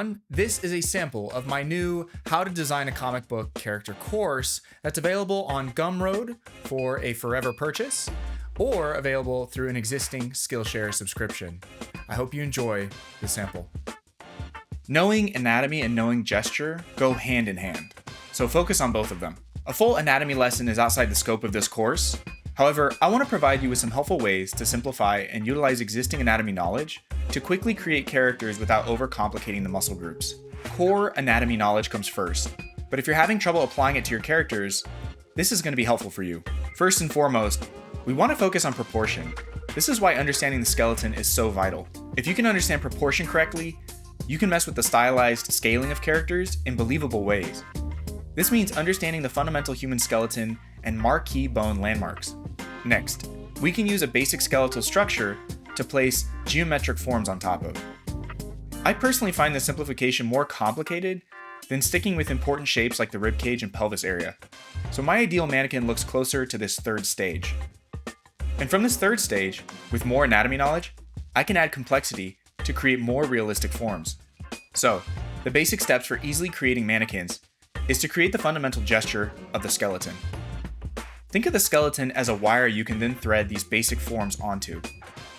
everyone. This is a sample of my new How to Design a Comic Book Character course that's available on Gumroad for a forever purchase or available through an existing Skillshare subscription. I hope you enjoy the sample. Knowing anatomy and knowing gesture go hand in hand, so focus on both of them. A full anatomy lesson is outside the scope of this course. However, I want to provide you with some helpful ways to simplify and utilize existing anatomy knowledge to quickly create characters without overcomplicating the muscle groups. Core anatomy knowledge comes first, but if you're having trouble applying it to your characters, this is going to be helpful for you. First and foremost, we want to focus on proportion. This is why understanding the skeleton is so vital. If you can understand proportion correctly, you can mess with the stylized scaling of characters in believable ways. This means understanding the fundamental human skeleton and marquee bone landmarks. Next, we can use a basic skeletal structure to place geometric forms on top of. I personally find this simplification more complicated than sticking with important shapes like the ribcage and pelvis area. So my ideal mannequin looks closer to this third stage. And from this third stage, with more anatomy knowledge, I can add complexity to create more realistic forms. So, the basic steps for easily creating mannequins is to create the fundamental gesture of the skeleton. Think of the skeleton as a wire you can then thread these basic forms onto.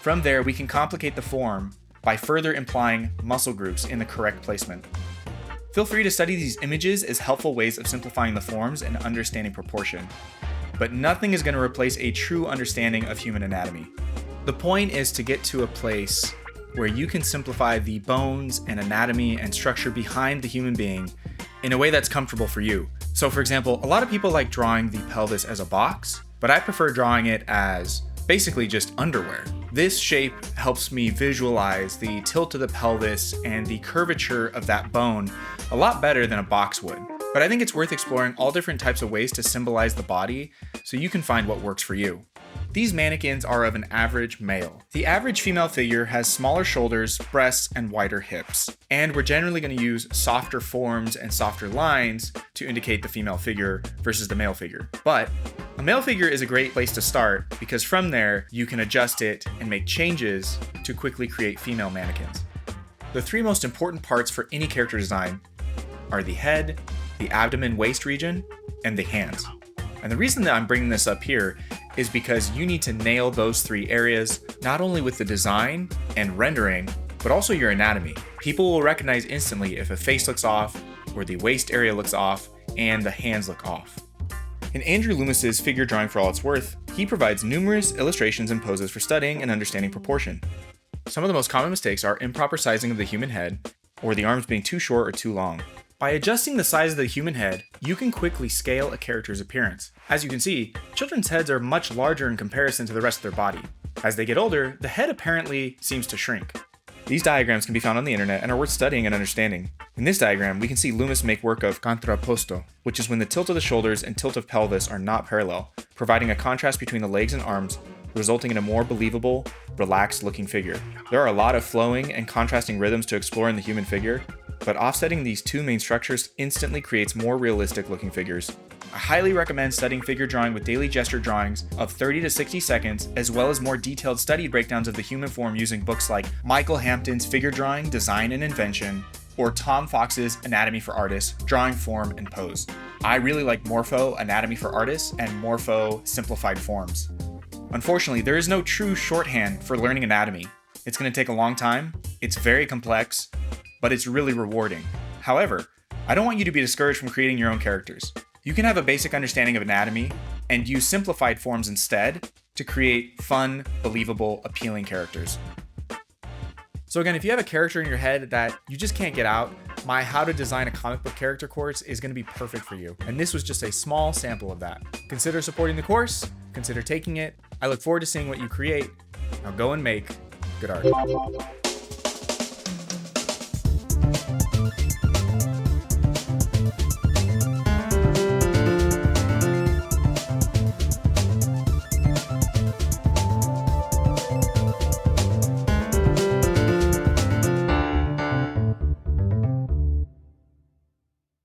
From there, we can complicate the form by further implying muscle groups in the correct placement. Feel free to study these images as helpful ways of simplifying the forms and understanding proportion. But nothing is going to replace a true understanding of human anatomy. The point is to get to a place where you can simplify the bones and anatomy and structure behind the human being in a way that's comfortable for you. So for example, a lot of people like drawing the pelvis as a box, but I prefer drawing it as basically just underwear. This shape helps me visualize the tilt of the pelvis and the curvature of that bone a lot better than a box would. But I think it's worth exploring all different types of ways to symbolize the body so you can find what works for you. These mannequins are of an average male. The average female figure has smaller shoulders, breasts, and wider hips. And we're generally going to use softer forms and softer lines to indicate the female figure versus the male figure. But a male figure is a great place to start because from there, you can adjust it and make changes to quickly create female mannequins. The three most important parts for any character design are the head, the abdomen waist region, and the hands. And the reason that I'm bringing this up here is because you need to nail those three areas, not only with the design and rendering, but also your anatomy. People will recognize instantly if a face looks off, or the waist area looks off, and the hands look off. In Andrew Loomis's Figure Drawing for All It's Worth, he provides numerous illustrations and poses for studying and understanding proportion. Some of the most common mistakes are improper sizing of the human head, or the arms being too short or too long. By adjusting the size of the human head, you can quickly scale a character's appearance. As you can see, children's heads are much larger in comparison to the rest of their body. As they get older, the head apparently seems to shrink. These diagrams can be found on the internet and are worth studying and understanding. In this diagram, we can see Loomis make work of contrapposto, which is when the tilt of the shoulders and tilt of pelvis are not parallel, providing a contrast between the legs and arms, resulting in a more believable, relaxed-looking figure. There are a lot of flowing and contrasting rhythms to explore in the human figure, but offsetting these two main structures instantly creates more realistic-looking figures. I highly recommend studying figure drawing with daily gesture drawings of 30 to 60 seconds, as well as more detailed study breakdowns of the human form using books like Michael Hampton's Figure Drawing, Design and Invention, or Tom Fox's Anatomy for Artists, Drawing Form and Pose. I really like Morpho, Anatomy for Artists, and Morpho, Simplified Forms. Unfortunately, there is no true shorthand for learning anatomy. It's going to take a long time, it's very complex, but it's really rewarding. However, I don't want you to be discouraged from creating your own characters. You can have a basic understanding of anatomy and use simplified forms instead to create fun, believable, appealing characters. So again, if you have a character in your head that you just can't get out, my How to Design a Comic Book Character course is going to be perfect for you. And this was just a small sample of that. Consider supporting the course, consider taking it. I look forward to seeing what you create. Now go and make good art.